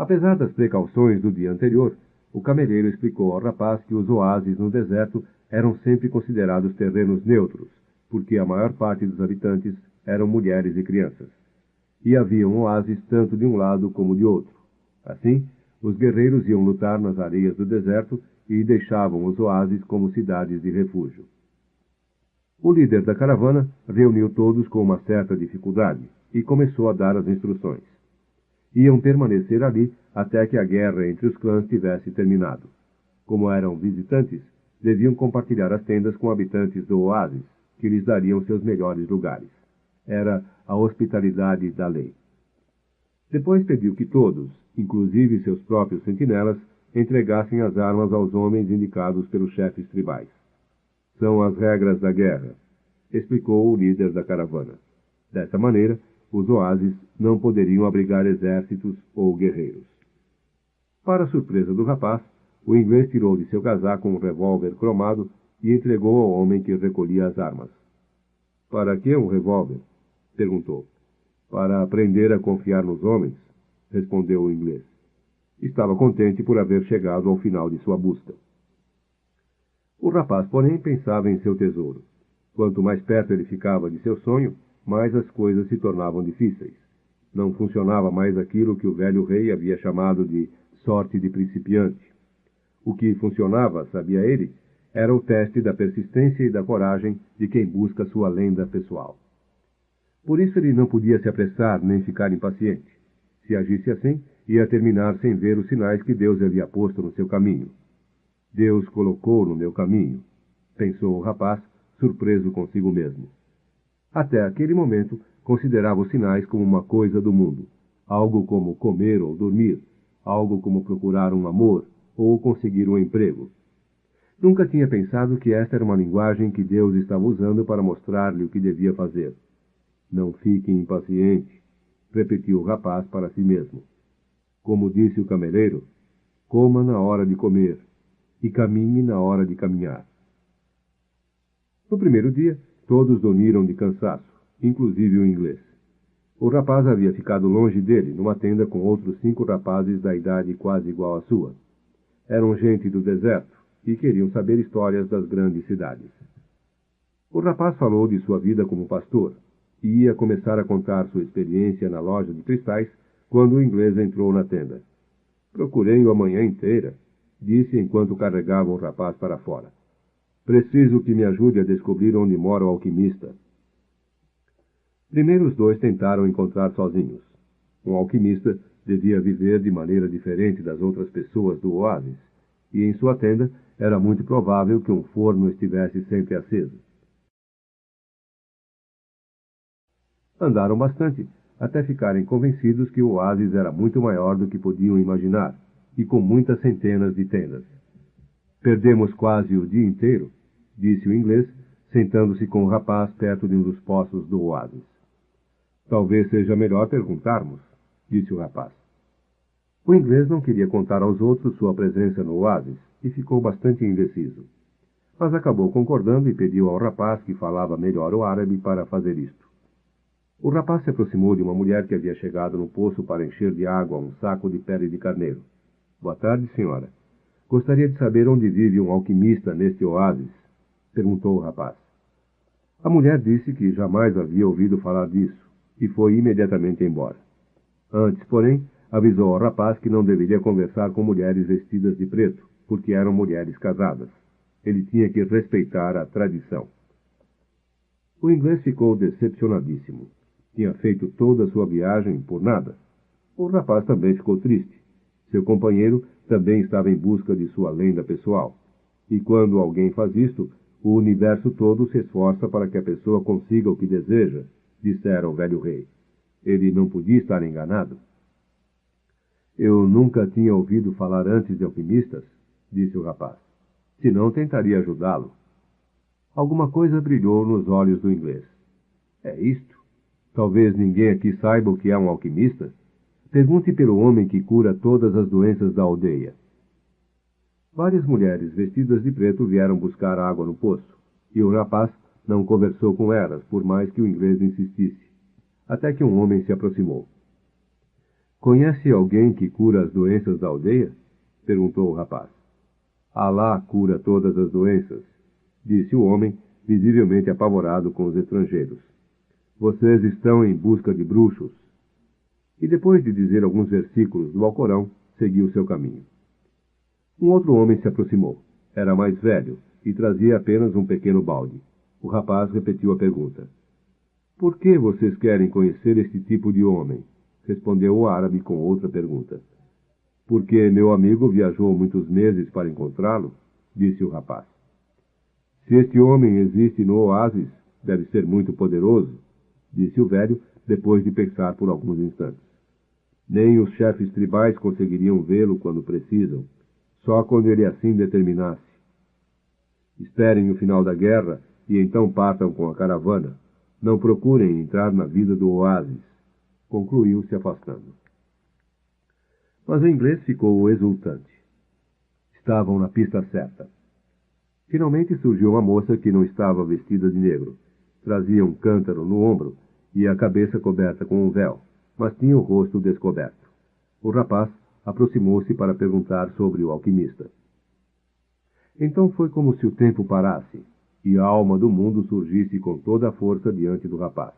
Apesar das precauções do dia anterior, o cameleiro explicou ao rapaz que os oásis no deserto eram sempre considerados terrenos neutros, porque a maior parte dos habitantes eram mulheres e crianças. E haviam oásis tanto de um lado como de outro. Assim, os guerreiros iam lutar nas areias do deserto e deixavam os oásis como cidades de refúgio. O líder da caravana reuniu todos com uma certa dificuldade e começou a dar as instruções. Iam permanecer ali até que a guerra entre os clãs tivesse terminado. Como eram visitantes, deviam compartilhar as tendas com habitantes do oásis, que lhes dariam seus melhores lugares. Era a hospitalidade da lei. Depois pediu que todos, inclusive seus próprios sentinelas, entregassem as armas aos homens indicados pelos chefes tribais. São as regras da guerra, explicou o líder da caravana. Dessa maneira, os oásis não poderiam abrigar exércitos ou guerreiros. Para a surpresa do rapaz, o inglês tirou de seu casaco um revólver cromado e entregou ao homem que recolhia as armas. — Para que um revólver? — perguntou. — Para aprender a confiar nos homens, respondeu o inglês. Estava contente por haver chegado ao final de sua busca. O rapaz, porém, pensava em seu tesouro. Quanto mais perto ele ficava de seu sonho, mais as coisas se tornavam difíceis. Não funcionava mais aquilo que o velho rei havia chamado de sorte de principiante. O que funcionava, sabia ele, era o teste da persistência e da coragem de quem busca sua lenda pessoal. Por isso ele não podia se apressar nem ficar impaciente. Se agisse assim, ia terminar sem ver os sinais que Deus havia posto no seu caminho. Deus colocou no meu caminho, pensou o rapaz, surpreso consigo mesmo. Até aquele momento, considerava os sinais como uma coisa do mundo, algo como comer ou dormir, algo como procurar um amor ou conseguir um emprego. Nunca tinha pensado que esta era uma linguagem que Deus estava usando para mostrar-lhe o que devia fazer. Não fique impaciente, repetiu o rapaz para si mesmo. Como disse o cameleiro, coma na hora de comer e caminhe na hora de caminhar. No primeiro dia, todos dormiram de cansaço, inclusive o inglês. O rapaz havia ficado longe dele, numa tenda com outros 5 rapazes da idade quase igual à sua. Eram gente do deserto e queriam saber histórias das grandes cidades. O rapaz falou de sua vida como pastor e ia começar a contar sua experiência na loja de cristais quando o inglês entrou na tenda. Procurei-o a manhã inteira, disse enquanto carregava o rapaz para fora. Preciso que me ajude a descobrir onde mora o alquimista. Primeiro os dois tentaram encontrar sozinhos. Um alquimista devia viver de maneira diferente das outras pessoas do oásis, e em sua tenda era muito provável que um forno estivesse sempre aceso. Andaram bastante, até ficarem convencidos que o oásis era muito maior do que podiam imaginar, e com muitas centenas de tendas. Perdemos quase o dia inteiro, disse o inglês, sentando-se com o rapaz perto de um dos poços do oásis. Talvez seja melhor perguntarmos, disse o rapaz. O inglês não queria contar aos outros sua presença no oásis e ficou bastante indeciso. Mas acabou concordando e pediu ao rapaz que falava melhor o árabe para fazer isto. O rapaz se aproximou de uma mulher que havia chegado no poço para encher de água um saco de pele de carneiro. Boa tarde, senhora. Gostaria de saber onde vive um alquimista neste oásis? Perguntou o rapaz. A mulher disse que jamais havia ouvido falar disso e foi imediatamente embora. Antes, porém, avisou ao rapaz que não deveria conversar com mulheres vestidas de preto, porque eram mulheres casadas. Ele tinha que respeitar a tradição. O inglês ficou decepcionadíssimo. Tinha feito toda a sua viagem por nada. O rapaz também ficou triste. Seu companheiro também estava em busca de sua lenda pessoal. E quando alguém faz isto, o universo todo se esforça para que a pessoa consiga o que deseja, dissera o velho rei. Ele não podia estar enganado. Eu nunca tinha ouvido falar antes de alquimistas, disse o rapaz. Senão tentaria ajudá-lo. Alguma coisa brilhou nos olhos do inglês. É isto? Talvez ninguém aqui saiba o que é um alquimista? Pergunte pelo homem que cura todas as doenças da aldeia. Várias mulheres vestidas de preto vieram buscar água no poço, e o rapaz não conversou com elas, por mais que o inglês insistisse, até que um homem se aproximou. Conhece alguém que cura as doenças da aldeia? Perguntou o rapaz. Alá cura todas as doenças, disse o homem, visivelmente apavorado com os estrangeiros. Vocês estão em busca de bruxos. E depois de dizer alguns versículos do Alcorão, seguiu seu caminho. Um outro homem se aproximou. Era mais velho e trazia apenas um pequeno balde. O rapaz repetiu a pergunta. Por que vocês querem conhecer este tipo de homem? Respondeu o árabe com outra pergunta. Porque meu amigo viajou muitos meses para encontrá-lo, disse o rapaz. Se este homem existe no oásis, deve ser muito poderoso, disse o velho, depois de pensar por alguns instantes. Nem os chefes tribais conseguiriam vê-lo quando precisam, só quando ele assim determinasse. Esperem o final da guerra e então partam com a caravana. Não procurem entrar na vida do oásis, concluiu se afastando. Mas o inglês ficou exultante. Estavam na pista certa. Finalmente surgiu uma moça que não estava vestida de negro. Trazia um cântaro no ombro e a cabeça coberta com um véu, mas tinha o rosto descoberto. O rapaz aproximou-se para perguntar sobre o alquimista. Então foi como se o tempo parasse e a alma do mundo surgisse com toda a força diante do rapaz.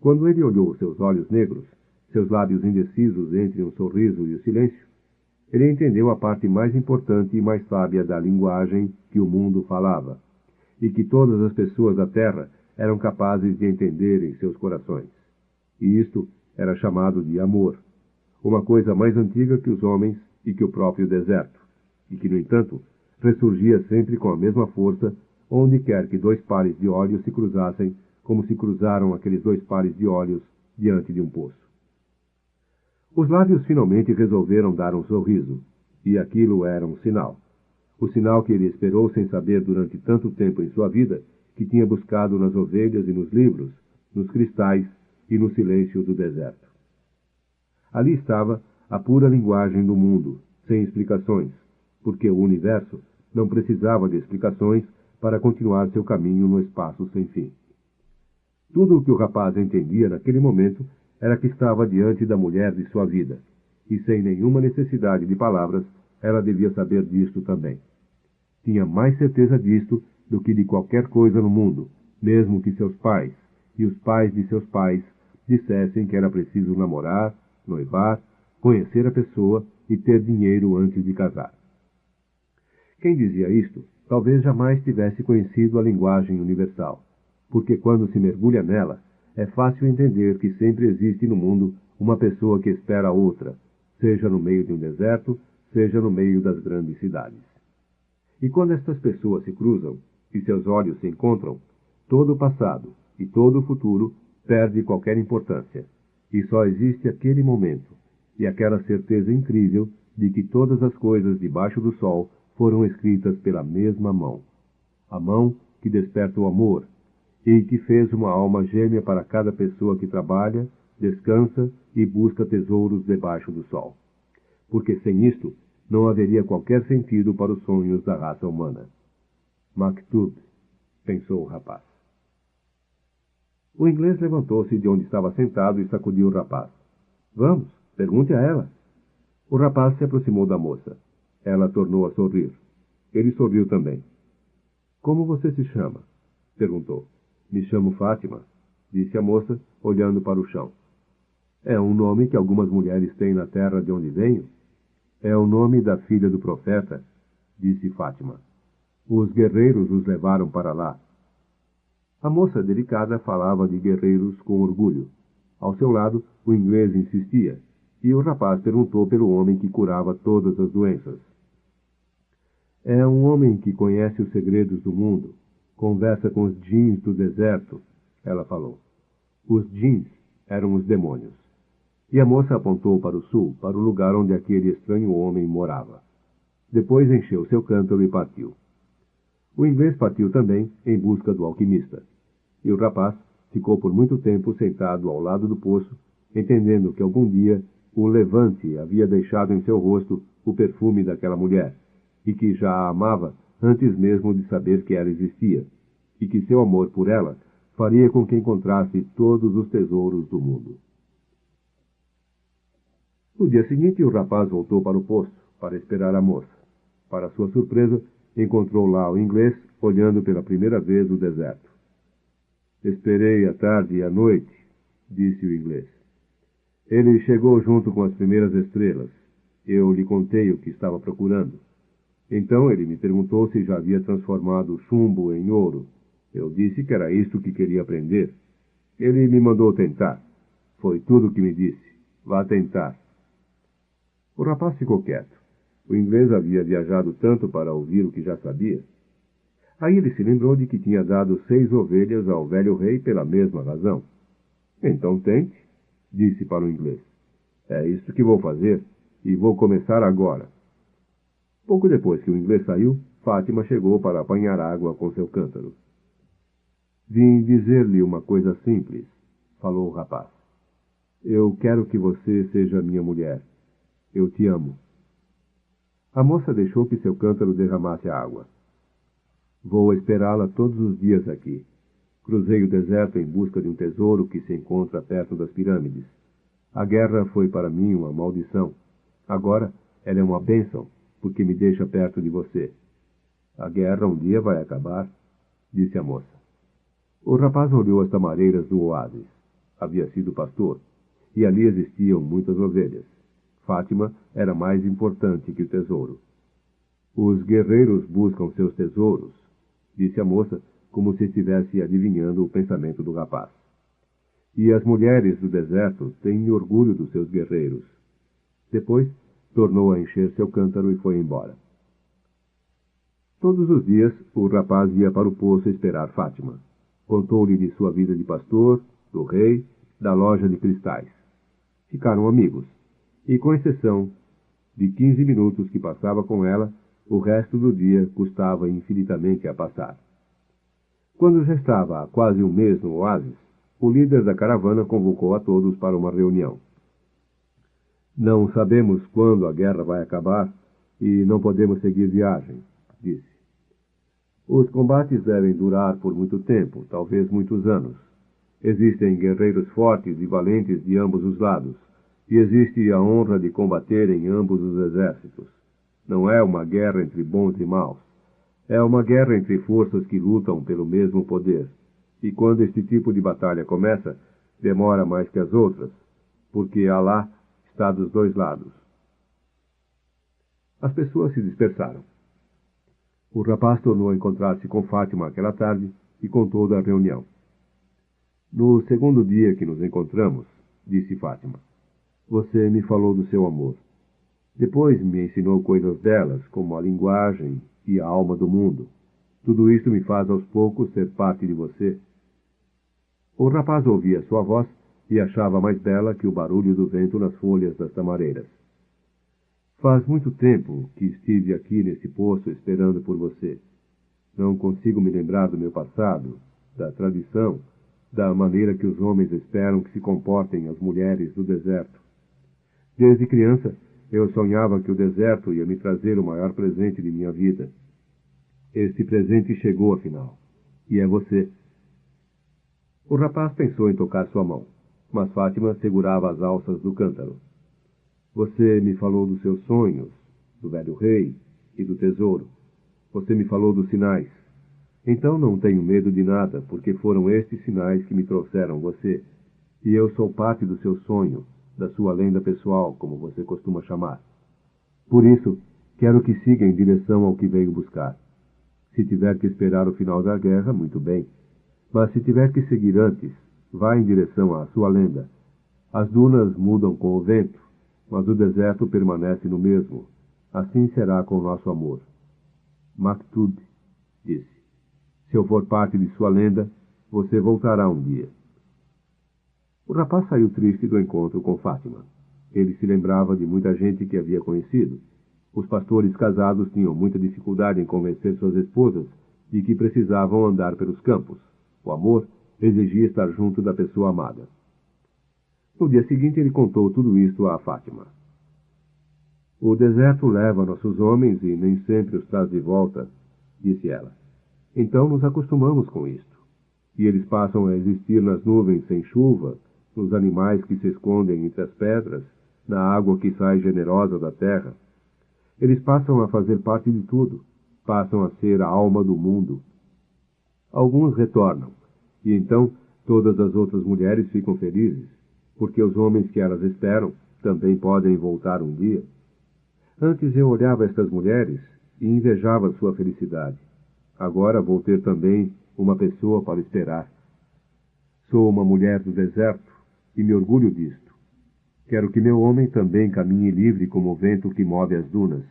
Quando ele olhou seus olhos negros, seus lábios indecisos entre um sorriso e o silêncio, ele entendeu a parte mais importante e mais sábia da linguagem que o mundo falava, e que todas as pessoas da terra eram capazes de entender em seus corações. E isto era chamado de amor, uma coisa mais antiga que os homens e que o próprio deserto, e que, no entanto, ressurgia sempre com a mesma força, onde quer que dois pares de olhos se cruzassem, como se cruzaram aqueles dois pares de olhos diante de um poço. Os lábios finalmente resolveram dar um sorriso, e aquilo era um sinal. O sinal que ele esperou sem saber durante tanto tempo em sua vida, que tinha buscado nas ovelhas e nos livros, nos cristais e no silêncio do deserto. Ali estava a pura linguagem do mundo, sem explicações, porque o universo não precisava de explicações para continuar seu caminho no espaço sem fim. Tudo o que o rapaz entendia naquele momento era que estava diante da mulher de sua vida, e sem nenhuma necessidade de palavras, ela devia saber disto também. Tinha mais certeza disto do que de qualquer coisa no mundo, mesmo que seus pais e os pais de seus pais dissessem que era preciso namorar, noivar, conhecer a pessoa e ter dinheiro antes de casar. Quem dizia isto, talvez jamais tivesse conhecido a linguagem universal, porque quando se mergulha nela, é fácil entender que sempre existe no mundo uma pessoa que espera a outra, seja no meio de um deserto, seja no meio das grandes cidades. E quando estas pessoas se cruzam e seus olhos se encontram, todo o passado e todo o futuro perde qualquer importância, e só existe aquele momento e aquela certeza incrível de que todas as coisas debaixo do sol foram escritas pela mesma mão, a mão que desperta o amor, e que fez uma alma gêmea para cada pessoa que trabalha, descansa e busca tesouros debaixo do sol. Porque sem isto, não haveria qualquer sentido para os sonhos da raça humana. Maktub, pensou o rapaz. O inglês levantou-se de onde estava sentado e sacudiu o rapaz. Vamos, pergunte a ela. O rapaz se aproximou da moça. Ela tornou a sorrir. Ele sorriu também. Como você se chama? Perguntou. Me chamo Fátima, disse a moça, olhando para o chão. É um nome que algumas mulheres têm na terra de onde venho? É o nome da filha do profeta, disse Fátima. Os guerreiros os levaram para lá. A moça delicada falava de guerreiros com orgulho. Ao seu lado, o inglês insistia, e o rapaz perguntou pelo homem que curava todas as doenças. É um homem que conhece os segredos do mundo. Conversa com os djinns do deserto, ela falou. Os djinns eram os demônios. E a moça apontou para o sul, para o lugar onde aquele estranho homem morava. Depois encheu seu cântaro e partiu. O inglês partiu também em busca do alquimista. E o rapaz ficou por muito tempo sentado ao lado do poço, entendendo que algum dia o levante havia deixado em seu rosto o perfume daquela mulher, e que já a amava antes mesmo de saber que ela existia, e que seu amor por ela faria com que encontrasse todos os tesouros do mundo. No dia seguinte, o rapaz voltou para o poço, para esperar a moça. Para sua surpresa, encontrou lá o inglês, olhando pela primeira vez o deserto. Esperei a tarde e a noite, disse o inglês. Ele chegou junto com as primeiras estrelas. Eu lhe contei o que estava procurando. Então ele me perguntou se já havia transformado o chumbo em ouro. Eu disse que era isto que queria aprender. Ele me mandou tentar. Foi tudo o que me disse. Vá tentar. O rapaz ficou quieto. O inglês havia viajado tanto para ouvir o que já sabia. Aí ele se lembrou de que tinha dado 6 ovelhas ao velho rei pela mesma razão. Então tente, disse para o inglês. É isso que vou fazer, e vou começar agora. Pouco depois que o inglês saiu, Fátima chegou para apanhar água com seu cântaro. Vim dizer-lhe uma coisa simples, falou o rapaz. Eu quero que você seja minha mulher. Eu te amo. A moça deixou que seu cântaro derramasse a água. Vou esperá-la todos os dias aqui. Cruzei o deserto em busca de um tesouro que se encontra perto das pirâmides. A guerra foi para mim uma maldição. Agora ela é uma bênção, porque me deixa perto de você. A guerra um dia vai acabar, disse a moça. O rapaz olhou as tamareiras do oásis. Havia sido pastor, e ali existiam muitas ovelhas. Fátima era mais importante que o tesouro. Os guerreiros buscam seus tesouros, disse a moça, como se estivesse adivinhando o pensamento do rapaz. E as mulheres do deserto têm orgulho dos seus guerreiros. Depois, tornou a encher seu cântaro e foi embora. Todos os dias, o rapaz ia para o poço esperar Fátima. Contou-lhe de sua vida de pastor, do rei, da loja de cristais. Ficaram amigos, e com exceção de 15 minutos que passava com ela, o resto do dia custava infinitamente a passar. Quando já estava há quase um mês no oásis, o líder da caravana convocou a todos para uma reunião. Não sabemos quando a guerra vai acabar e não podemos seguir viagem, disse. Os combates devem durar por muito tempo, talvez muitos anos. Existem guerreiros fortes e valentes de ambos os lados, e existe a honra de combater em ambos os exércitos. Não é uma guerra entre bons e maus. É uma guerra entre forças que lutam pelo mesmo poder. E quando este tipo de batalha começa, demora mais que as outras, porque Alá está dos dois lados. As pessoas se dispersaram. O rapaz tornou a encontrar-se com Fátima aquela tarde e contou da reunião. No segundo dia que nos encontramos, disse Fátima, você me falou do seu amor. Depois me ensinou coisas belas, como a linguagem e a alma do mundo. Tudo isto me faz aos poucos ser parte de você. O rapaz ouvia sua voz e achava mais bela que o barulho do vento nas folhas das tamareiras. Faz muito tempo que estive aqui nesse poço esperando por você. Não consigo me lembrar do meu passado, da tradição, da maneira que os homens esperam que se comportem as mulheres do deserto. Desde criança, eu sonhava que o deserto ia me trazer o maior presente de minha vida. Este presente chegou, afinal, e é você. O rapaz pensou em tocar sua mão, mas Fátima segurava as alças do cântaro. Você me falou dos seus sonhos, do velho rei e do tesouro. Você me falou dos sinais. Então não tenho medo de nada, porque foram estes sinais que me trouxeram você. E eu sou parte do seu sonho, da sua lenda pessoal, como você costuma chamar. Por isso, quero que siga em direção ao que veio buscar. Se tiver que esperar o final da guerra, muito bem. Mas se tiver que seguir antes, vá em direção à sua lenda. As dunas mudam com o vento, mas o deserto permanece no mesmo. Assim será com o nosso amor. Maktub disse. Se eu for parte de sua lenda, você voltará um dia. O rapaz saiu triste do encontro com Fátima. Ele se lembrava de muita gente que havia conhecido. Os pastores casados tinham muita dificuldade em convencer suas esposas de que precisavam andar pelos campos. O amor exigia estar junto da pessoa amada. No dia seguinte ele contou tudo isto a Fátima. O deserto leva nossos homens e nem sempre os traz de volta, disse ela. Então nos acostumamos com isto. E eles passam a existir nas nuvens sem chuva, nos animais que se escondem entre as pedras, na água que sai generosa da terra. Eles passam a fazer parte de tudo, passam a ser a alma do mundo. Alguns retornam, e então todas as outras mulheres ficam felizes, porque os homens que elas esperam também podem voltar um dia. Antes eu olhava estas mulheres e invejava sua felicidade. Agora vou ter também uma pessoa para esperar. Sou uma mulher do deserto e me orgulho disto. Quero que meu homem também caminhe livre como o vento que move as dunas.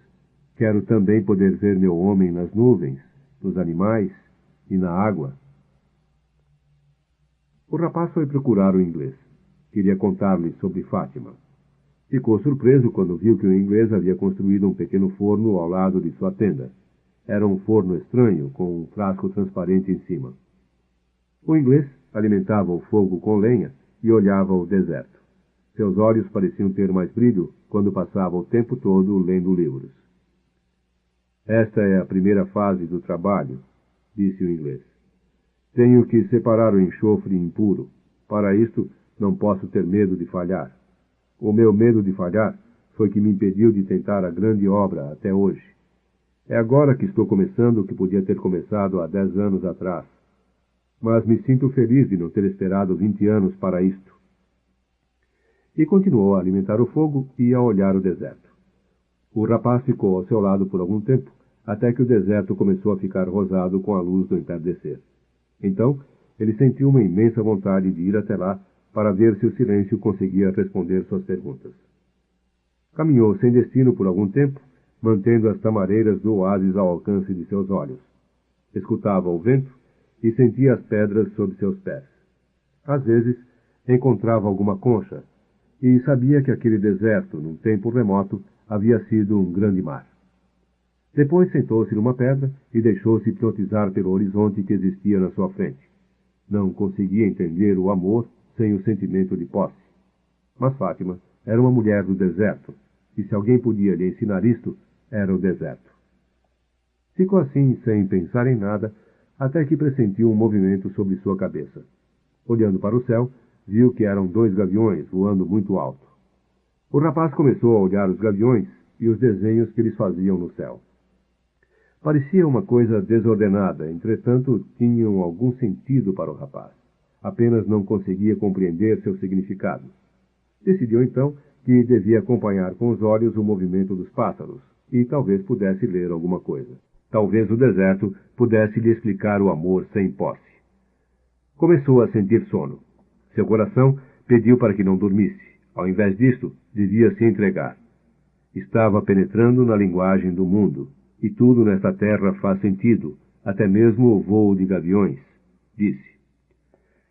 Quero também poder ver meu homem nas nuvens, nos animais e na água. O rapaz foi procurar o inglês. Queria contar-lhe sobre Fátima. Ficou surpreso quando viu que o inglês havia construído um pequeno forno ao lado de sua tenda. Era um forno estranho, com um frasco transparente em cima. O inglês alimentava o fogo com lenha e olhava o deserto. Seus olhos pareciam ter mais brilho quando passava o tempo todo lendo livros. Esta é a primeira fase do trabalho, disse o inglês. Tenho que separar o enxofre impuro. Para isto, não posso ter medo de falhar. O meu medo de falhar foi que me impediu de tentar a grande obra até hoje. É agora que estou começando o que podia ter começado há 10 anos atrás. Mas me sinto feliz de não ter esperado 20 anos para isto. E continuou a alimentar o fogo e a olhar o deserto. O rapaz ficou ao seu lado por algum tempo, até que o deserto começou a ficar rosado com a luz do entardecer. Então, ele sentiu uma imensa vontade de ir até lá para ver se o silêncio conseguia responder suas perguntas. Caminhou sem destino por algum tempo, mantendo as tamareiras do oásis ao alcance de seus olhos. Escutava o vento e sentia as pedras sob seus pés. Às vezes, encontrava alguma concha, e sabia que aquele deserto, num tempo remoto, havia sido um grande mar. Depois sentou-se numa pedra e deixou-se hipnotizar pelo horizonte que existia na sua frente. Não conseguia entender o amor sem o sentimento de posse. Mas Fátima era uma mulher do deserto, e se alguém podia lhe ensinar isto, era o deserto. Ficou assim, sem pensar em nada, até que pressentiu um movimento sobre sua cabeça. Olhando para o céu, viu que eram 2 gaviões voando muito alto. O rapaz começou a olhar os gaviões e os desenhos que eles faziam no céu. Parecia uma coisa desordenada, entretanto tinham algum sentido para o rapaz. Apenas não conseguia compreender seu significado. Decidiu então que devia acompanhar com os olhos o movimento dos pássaros e talvez pudesse ler alguma coisa. Talvez o deserto pudesse lhe explicar o amor sem posse. Começou a sentir sono. Seu coração pediu para que não dormisse. Ao invés disto, devia se entregar. Estava penetrando na linguagem do mundo, e tudo nesta terra faz sentido, até mesmo o voo de gaviões, disse.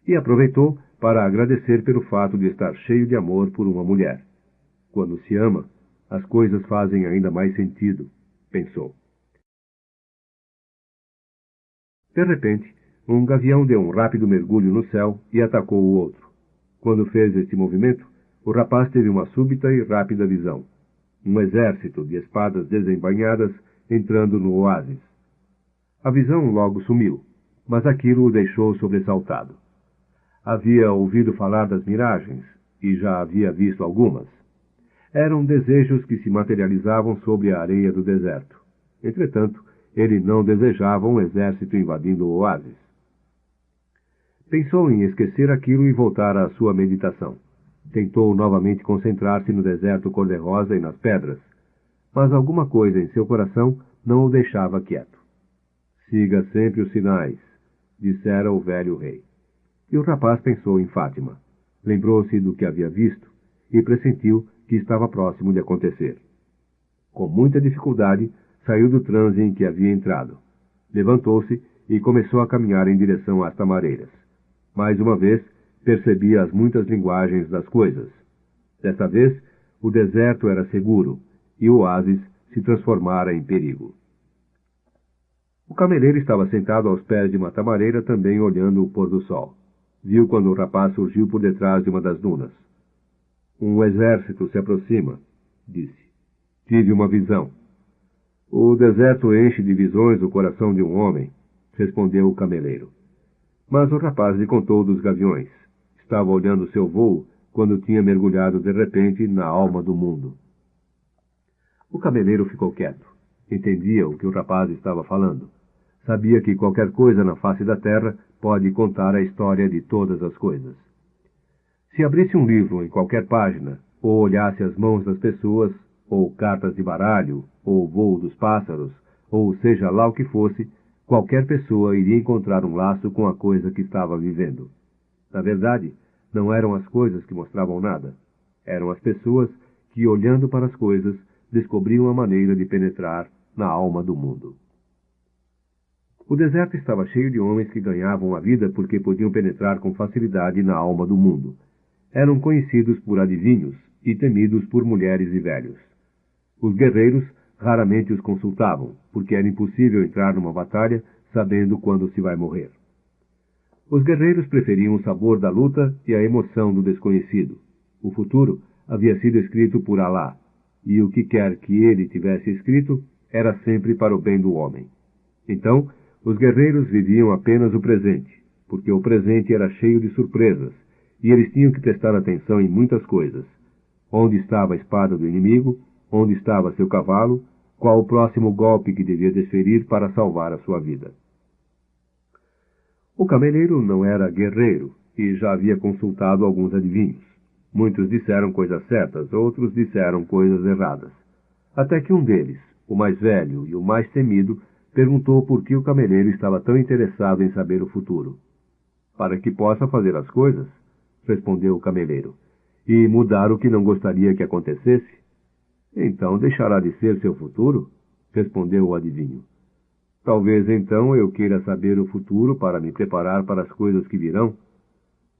E aproveitou para agradecer pelo fato de estar cheio de amor por uma mulher. Quando se ama, as coisas fazem ainda mais sentido, pensou. De repente, um gavião deu um rápido mergulho no céu e atacou o outro. Quando fez este movimento, o rapaz teve uma súbita e rápida visão. Um exército de espadas desembainhadas entrando no oásis. A visão logo sumiu, mas aquilo o deixou sobressaltado. Havia ouvido falar das miragens, e já havia visto algumas. Eram desejos que se materializavam sobre a areia do deserto. Entretanto, ele não desejava um exército invadindo o oásis. Pensou em esquecer aquilo e voltar à sua meditação. Tentou novamente concentrar-se no deserto cor-de-rosa e nas pedras, mas alguma coisa em seu coração não o deixava quieto. Siga sempre os sinais, dissera o velho rei. E o rapaz pensou em Fátima. Lembrou-se do que havia visto e pressentiu que estava próximo de acontecer. Com muita dificuldade, saiu do transe em que havia entrado. Levantou-se e começou a caminhar em direção às tamareiras. Mais uma vez, percebia as muitas linguagens das coisas. Desta vez, o deserto era seguro e o oásis se transformara em perigo. O cameleiro estava sentado aos pés de uma tamareira, também olhando o pôr do sol. Viu quando o rapaz surgiu por detrás de uma das dunas. Um exército se aproxima, disse. Tive uma visão. O deserto enche de visões o coração de um homem, respondeu o cameleiro. Mas o rapaz lhe contou dos gaviões. Estava olhando seu voo quando tinha mergulhado de repente na alma do mundo. O cameleiro ficou quieto. Entendia o que o rapaz estava falando. Sabia que qualquer coisa na face da terra pode contar a história de todas as coisas. Se abrisse um livro em qualquer página, ou olhasse as mãos das pessoas, ou cartas de baralho, ou o voo dos pássaros, ou seja lá o que fosse, qualquer pessoa iria encontrar um laço com a coisa que estava vivendo. Na verdade, não eram as coisas que mostravam nada. Eram as pessoas que, olhando para as coisas, descobriam a maneira de penetrar na alma do mundo. O deserto estava cheio de homens que ganhavam a vida porque podiam penetrar com facilidade na alma do mundo. Eram conhecidos por adivinhos e temidos por mulheres e velhos. Os guerreiros raramente os consultavam, porque era impossível entrar numa batalha sabendo quando se vai morrer. Os guerreiros preferiam o sabor da luta e a emoção do desconhecido. O futuro havia sido escrito por Alá, e o que quer que ele tivesse escrito era sempre para o bem do homem. Então, os guerreiros viviam apenas o presente, porque o presente era cheio de surpresas, e eles tinham que prestar atenção em muitas coisas. Onde estava a espada do inimigo? Onde estava seu cavalo? Qual o próximo golpe que devia desferir para salvar a sua vida? O cameleiro não era guerreiro e já havia consultado alguns adivinhos. Muitos disseram coisas certas, outros disseram coisas erradas. Até que um deles, o mais velho e o mais temido, perguntou por que o cameleiro estava tão interessado em saber o futuro. Para que possa fazer as coisas, respondeu o cameleiro, e mudar o que não gostaria que acontecesse. Então deixará de ser seu futuro? Respondeu o adivinho. Talvez então eu queira saber o futuro para me preparar para as coisas que virão.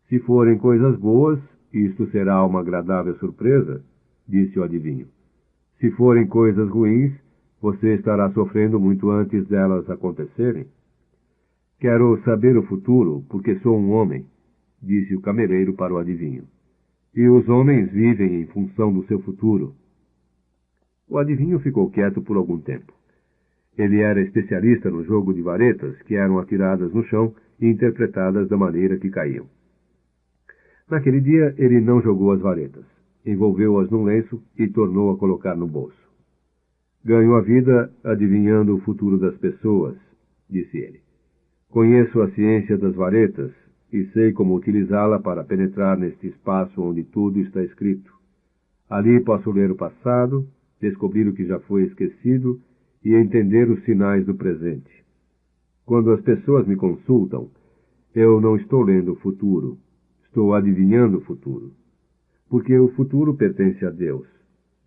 Se forem coisas boas, isto será uma agradável surpresa, disse o adivinho. Se forem coisas ruins, você estará sofrendo muito antes delas acontecerem. Quero saber o futuro, porque sou um homem, disse o cameleiro para o adivinho. E os homens vivem em função do seu futuro. O adivinho ficou quieto por algum tempo. Ele era especialista no jogo de varetas, que eram atiradas no chão e interpretadas da maneira que caíam. Naquele dia, ele não jogou as varetas. Envolveu-as num lenço e tornou a colocar no bolso. Ganho a vida adivinhando o futuro das pessoas, disse ele. Conheço a ciência das varetas e sei como utilizá-la para penetrar neste espaço onde tudo está escrito. Ali posso ler o passado, descobrir o que já foi esquecido e entender os sinais do presente. Quando as pessoas me consultam, eu não estou lendo o futuro, estou adivinhando o futuro. Porque o futuro pertence a Deus,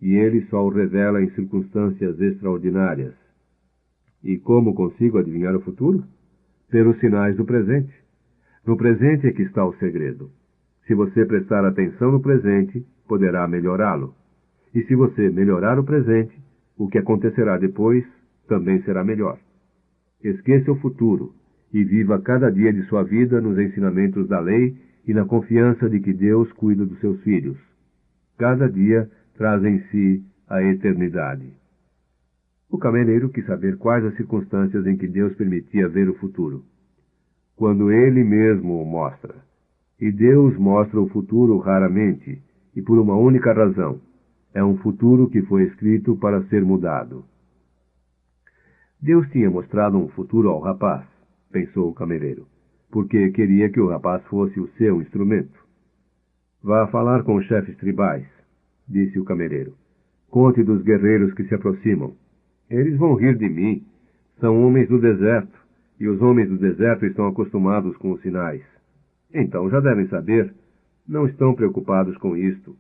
e Ele só o revela em circunstâncias extraordinárias. E como consigo adivinhar o futuro? Pelos sinais do presente. No presente é que está o segredo. Se você prestar atenção no presente, poderá melhorá-lo. E se você melhorar o presente, o que acontecerá depois também será melhor. Esqueça o futuro e viva cada dia de sua vida nos ensinamentos da lei e na confiança de que Deus cuida dos seus filhos. Cada dia traz em si a eternidade. O cameleiro quis saber quais as circunstâncias em que Deus permitia ver o futuro. Quando Ele mesmo o mostra. E Deus mostra o futuro raramente, e por uma única razão. É um futuro que foi escrito para ser mudado. Deus tinha mostrado um futuro ao rapaz, pensou o cameleiro, porque queria que o rapaz fosse o seu instrumento. Vá falar com os chefes tribais, disse o cameleiro. Conte dos guerreiros que se aproximam. Eles vão rir de mim. São homens do deserto, e os homens do deserto estão acostumados com os sinais. Então já devem saber. Não estão preocupados com isto.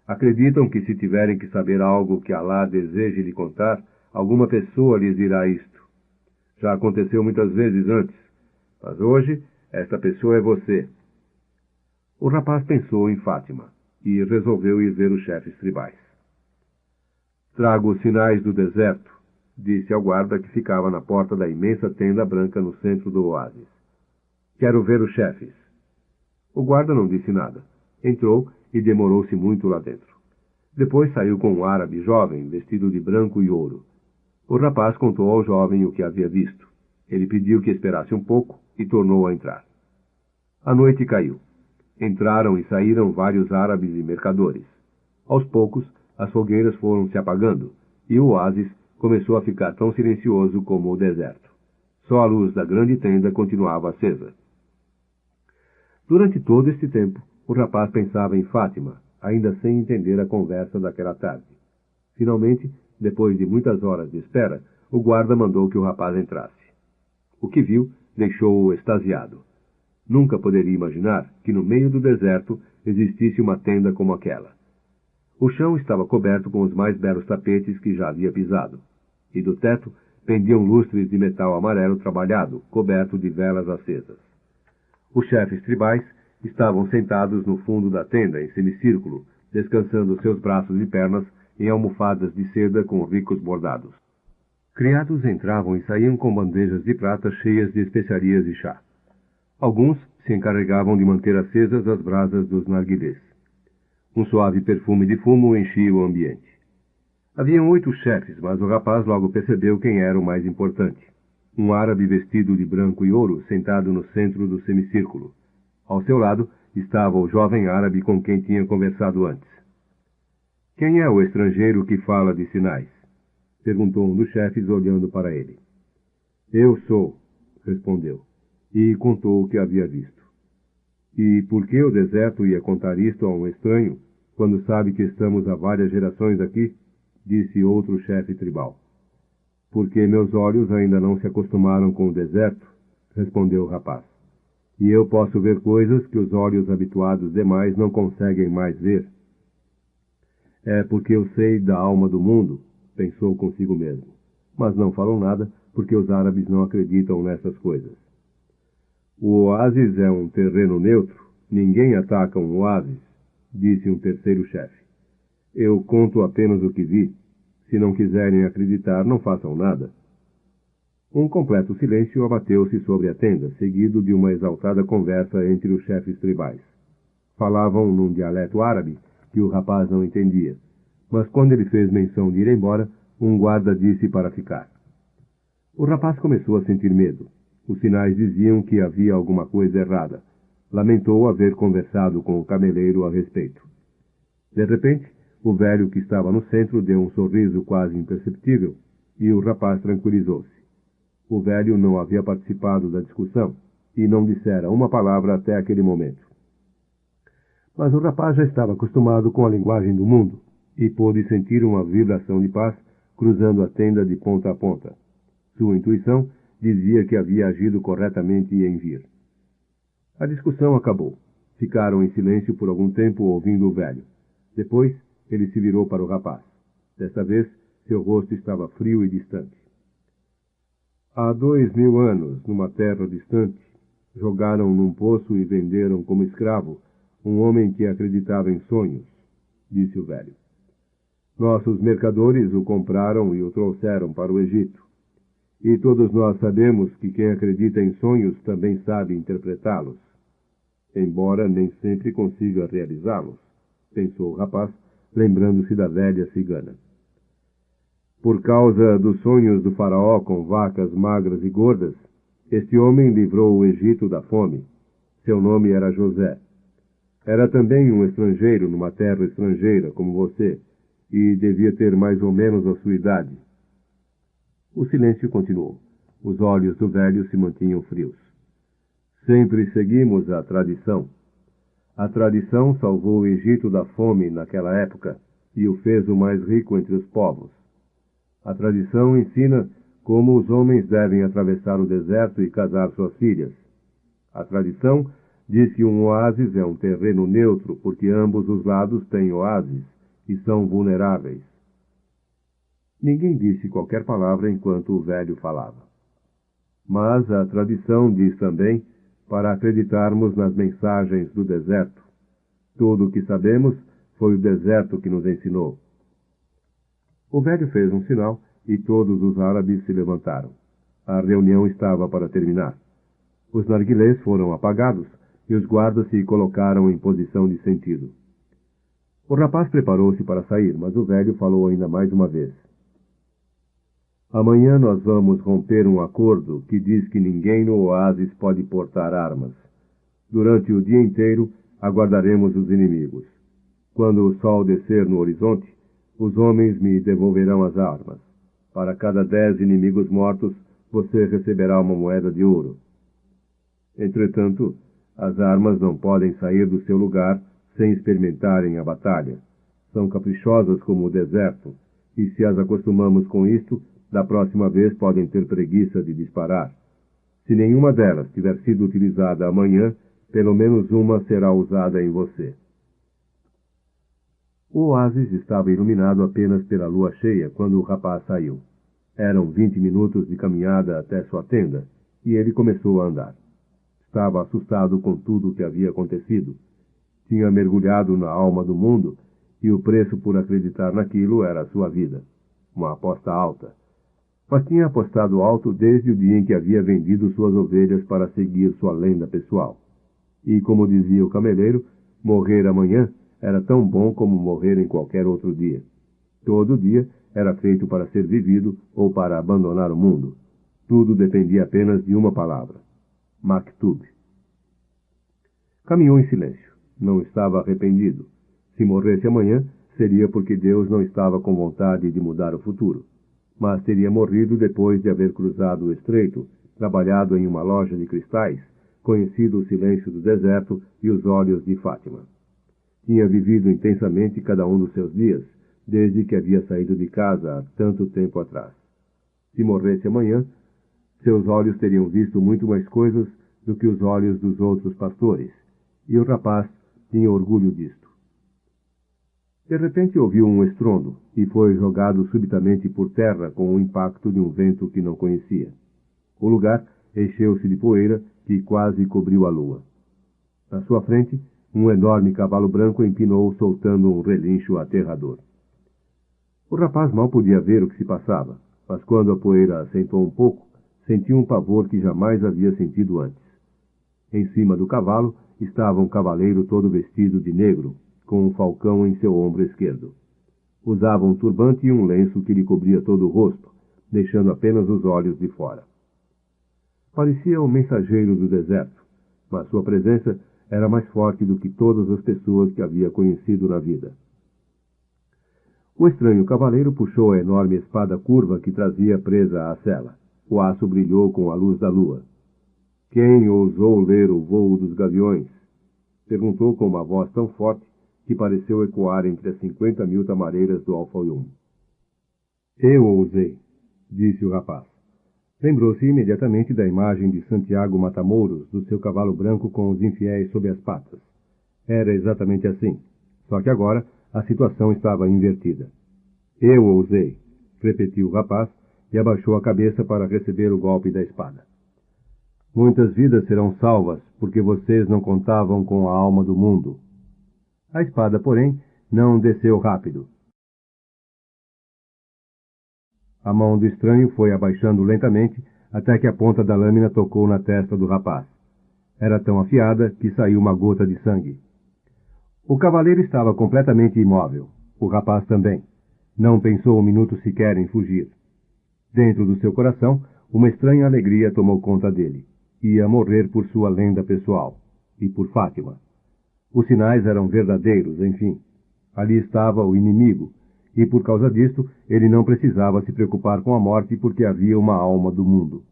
Acreditam que se tiverem que saber algo que Alá deseje lhe contar, alguma pessoa lhes dirá isto. Já aconteceu muitas vezes antes, mas hoje esta pessoa é você. O rapaz pensou em Fátima e resolveu ir ver os chefes tribais. Trago os sinais do deserto, disse ao guarda que ficava na porta da imensa tenda branca no centro do oásis. Quero ver os chefes. O guarda não disse nada. Entrou e demorou-se muito lá dentro. Depois saiu com um árabe jovem, vestido de branco e ouro. O rapaz contou ao jovem o que havia visto. Ele pediu que esperasse um pouco e tornou a entrar. A noite caiu. Entraram e saíram vários árabes e mercadores. Aos poucos, as fogueiras foram se apagando, e o oásis começou a ficar tão silencioso como o deserto. Só a luz da grande tenda continuava acesa. Durante todo este tempo, o rapaz pensava em Fátima, ainda sem entender a conversa daquela tarde. Finalmente, depois de muitas horas de espera, o guarda mandou que o rapaz entrasse. O que viu deixou-o extasiado. Nunca poderia imaginar que no meio do deserto existisse uma tenda como aquela. O chão estava coberto com os mais belos tapetes que já havia pisado, e do teto pendiam lustres de metal amarelo trabalhado, coberto de velas acesas. Os chefes tribais estavam sentados no fundo da tenda, em semicírculo, descansando seus braços e pernas em almofadas de seda com ricos bordados. Criados entravam e saíam com bandejas de prata cheias de especiarias e chá. Alguns se encarregavam de manter acesas as brasas dos narguilés. Um suave perfume de fumo enchia o ambiente. Haviam 8 chefes, mas o rapaz logo percebeu quem era o mais importante. Um árabe vestido de branco e ouro, sentado no centro do semicírculo. Ao seu lado estava o jovem árabe com quem tinha conversado antes. Quem é o estrangeiro que fala de sinais? Perguntou um dos chefes, olhando para ele. Eu sou, respondeu, e contou o que havia visto. E por que o deserto ia contar isto a um estranho, quando sabe que estamos há várias gerações aqui? Disse outro chefe tribal. Porque meus olhos ainda não se acostumaram com o deserto, respondeu o rapaz. E eu posso ver coisas que os olhos habituados demais não conseguem mais ver. É porque eu sei da alma do mundo, pensou consigo mesmo. Mas não falou nada, porque os árabes não acreditam nessas coisas. O oásis é um terreno neutro. Ninguém ataca um oásis, disse um terceiro chefe. Eu conto apenas o que vi. Se não quiserem acreditar, não façam nada. Um completo silêncio abateu-se sobre a tenda, seguido de uma exaltada conversa entre os chefes tribais. Falavam num dialeto árabe que o rapaz não entendia, mas quando ele fez menção de ir embora, um guarda disse para ficar. O rapaz começou a sentir medo. Os sinais diziam que havia alguma coisa errada. Lamentou haver conversado com o cameleiro a respeito. De repente, o velho que estava no centro deu um sorriso quase imperceptível e o rapaz tranquilizou-se. O velho não havia participado da discussão e não dissera uma palavra até aquele momento. Mas o rapaz já estava acostumado com a linguagem do mundo e pôde sentir uma vibração de paz cruzando a tenda de ponta a ponta. Sua intuição dizia que havia agido corretamente em vir. A discussão acabou. Ficaram em silêncio por algum tempo ouvindo o velho. Depois, ele se virou para o rapaz. Desta vez, seu rosto estava frio e distante. Há 2000 anos, numa terra distante, jogaram num poço e venderam como escravo um homem que acreditava em sonhos, disse o velho. Nossos mercadores o compraram e o trouxeram para o Egito. E todos nós sabemos que quem acredita em sonhos também sabe interpretá-los, embora nem sempre consiga realizá-los, pensou o rapaz, lembrando-se da velha cigana. Por causa dos sonhos do faraó com vacas magras e gordas, este homem livrou o Egito da fome. Seu nome era José. Era também um estrangeiro numa terra estrangeira, como você, e devia ter mais ou menos a sua idade. O silêncio continuou. Os olhos do velho se mantinham frios. Sempre seguimos a tradição. A tradição salvou o Egito da fome naquela época e o fez o mais rico entre os povos. A tradição ensina como os homens devem atravessar o deserto e casar suas filhas. A tradição diz que um oásis é um terreno neutro porque ambos os lados têm oásis e são vulneráveis. Ninguém disse qualquer palavra enquanto o velho falava. Mas a tradição diz também para acreditarmos nas mensagens do deserto. Tudo o que sabemos foi o deserto que nos ensinou. O velho fez um sinal e todos os árabes se levantaram. A reunião estava para terminar. Os narguilés foram apagados e os guardas se colocaram em posição de sentido. O rapaz preparou-se para sair, mas o velho falou ainda mais uma vez. Amanhã nós vamos romper um acordo que diz que ninguém no oásis pode portar armas. Durante o dia inteiro, aguardaremos os inimigos. Quando o sol descer no horizonte, os homens me devolverão as armas. Para cada 10 inimigos mortos, você receberá uma moeda de ouro. Entretanto, as armas não podem sair do seu lugar sem experimentarem a batalha. São caprichosas como o deserto, e se as acostumamos com isto, da próxima vez podem ter preguiça de disparar. Se nenhuma delas tiver sido utilizada amanhã, pelo menos uma será usada em você. O oásis estava iluminado apenas pela lua cheia quando o rapaz saiu. Eram 20 minutos de caminhada até sua tenda, e ele começou a andar. Estava assustado com tudo o que havia acontecido. Tinha mergulhado na alma do mundo, e o preço por acreditar naquilo era a sua vida. Uma aposta alta. Mas tinha apostado alto desde o dia em que havia vendido suas ovelhas para seguir sua lenda pessoal. E, como dizia o cameleiro, morrer amanhã era tão bom como morrer em qualquer outro dia. Todo dia era feito para ser vivido ou para abandonar o mundo. Tudo dependia apenas de uma palavra: Maktub. Caminhou em silêncio. Não estava arrependido. Se morresse amanhã, seria porque Deus não estava com vontade de mudar o futuro. Mas teria morrido depois de haver cruzado o estreito, trabalhado em uma loja de cristais, conhecido o silêncio do deserto e os olhos de Fátima. Tinha vivido intensamente cada um dos seus dias, desde que havia saído de casa há tanto tempo atrás. Se morresse amanhã, seus olhos teriam visto muito mais coisas do que os olhos dos outros pastores, e o rapaz tinha orgulho disto. De repente ouviu um estrondo e foi jogado subitamente por terra com o impacto de um vento que não conhecia. O lugar encheu-se de poeira que quase cobriu a lua. Na sua frente, um enorme cavalo branco empinou soltando um relincho aterrador. O rapaz mal podia ver o que se passava, mas quando a poeira assentou um pouco, sentiu um pavor que jamais havia sentido antes. Em cima do cavalo estava um cavaleiro todo vestido de negro, com um falcão em seu ombro esquerdo. Usava um turbante e um lenço que lhe cobria todo o rosto, deixando apenas os olhos de fora. Parecia o mensageiro do deserto, mas sua presença era mais forte do que todas as pessoas que havia conhecido na vida. O estranho cavaleiro puxou a enorme espada curva que trazia presa à sela. O aço brilhou com a luz da lua. Quem ousou ler o voo dos gaviões? Perguntou com uma voz tão forte que pareceu ecoar entre as 50.000 tamareiras do alfaium. Eu ousei, disse o rapaz. Lembrou-se imediatamente da imagem de Santiago Matamoros, do seu cavalo branco com os infiéis sob as patas. Era exatamente assim, só que agora a situação estava invertida. Eu ousei, repetiu o rapaz e abaixou a cabeça para receber o golpe da espada. Muitas vidas serão salvas, porque vocês não contavam com a alma do mundo. A espada, porém, não desceu rápido. A mão do estranho foi abaixando lentamente até que a ponta da lâmina tocou na testa do rapaz. Era tão afiada que saiu uma gota de sangue. O cavaleiro estava completamente imóvel. O rapaz também. Não pensou um minuto sequer em fugir. Dentro do seu coração, uma estranha alegria tomou conta dele. Ia morrer por sua lenda pessoal. E por Fátima. Os sinais eram verdadeiros, enfim. Ali estava o inimigo, e por causa disto ele não precisava se preocupar com a morte porque havia uma alma do mundo.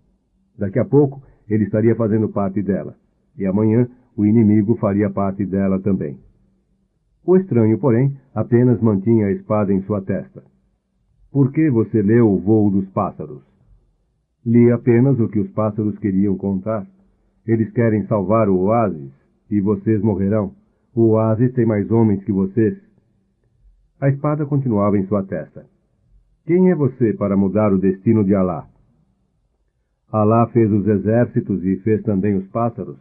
Daqui a pouco ele estaria fazendo parte dela, e amanhã o inimigo faria parte dela também. O estranho, porém, apenas mantinha a espada em sua testa. Por que você leu o voo dos pássaros? Li apenas o que os pássaros queriam contar. Eles querem salvar o oásis, e vocês morrerão. O oásis tem mais homens que vocês. A espada continuava em sua testa. Quem é você para mudar o destino de Alá? Alá fez os exércitos e fez também os pássaros.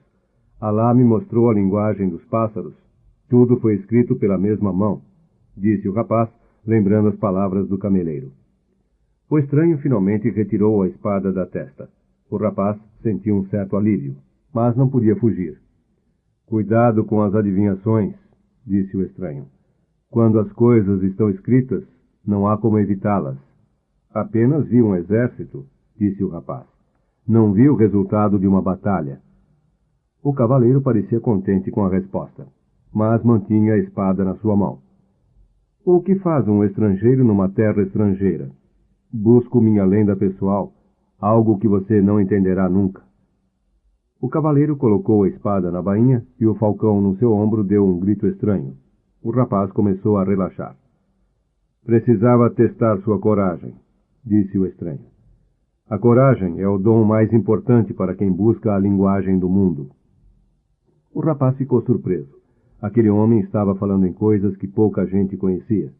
Alá me mostrou a linguagem dos pássaros. Tudo foi escrito pela mesma mão, disse o rapaz, lembrando as palavras do cameleiro. O estranho finalmente retirou a espada da testa. O rapaz sentiu um certo alívio, mas não podia fugir. Cuidado com as adivinhações, disse o estranho. Quando as coisas estão escritas, não há como evitá-las. Apenas vi um exército, disse o rapaz. Não vi o resultado de uma batalha. O cavaleiro parecia contente com a resposta. mas mantinha a espada na sua mão. O que faz um estrangeiro numa terra estrangeira? Busco minha lenda pessoal, algo que você não entenderá nunca. O cavaleiro colocou a espada na bainha e o falcão no seu ombro deu um grito estranho. O rapaz começou a relaxar. Precisava testar sua coragem, disse o estranho. A coragem é o dom mais importante para quem busca a linguagem do mundo. O rapaz ficou surpreso. Aquele homem estava falando em coisas que pouca gente conhecia.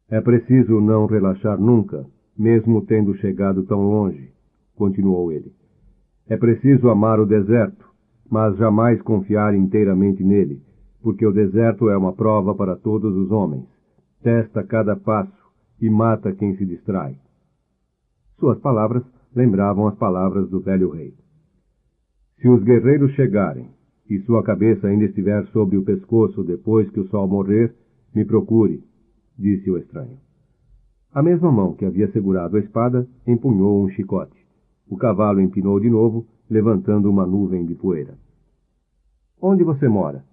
É preciso não relaxar nunca, mesmo tendo chegado tão longe, continuou ele. É preciso amar o deserto, mas jamais confiar inteiramente nele, porque o deserto é uma prova para todos os homens. Testa cada passo e mata quem se distrai. Suas palavras lembravam as palavras do velho rei. Se os guerreiros chegarem e sua cabeça ainda estiver sobre o pescoço depois que o sol morrer, me procure, disse o estranho. A mesma mão que havia segurado a espada empunhou um chicote. O cavalo empinou de novo, levantando uma nuvem de poeira. Onde você mora?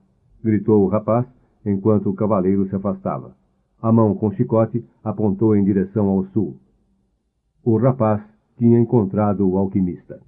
Gritou o rapaz, enquanto o cavaleiro se afastava. A mão com chicote apontou em direção ao sul. O rapaz tinha encontrado o alquimista.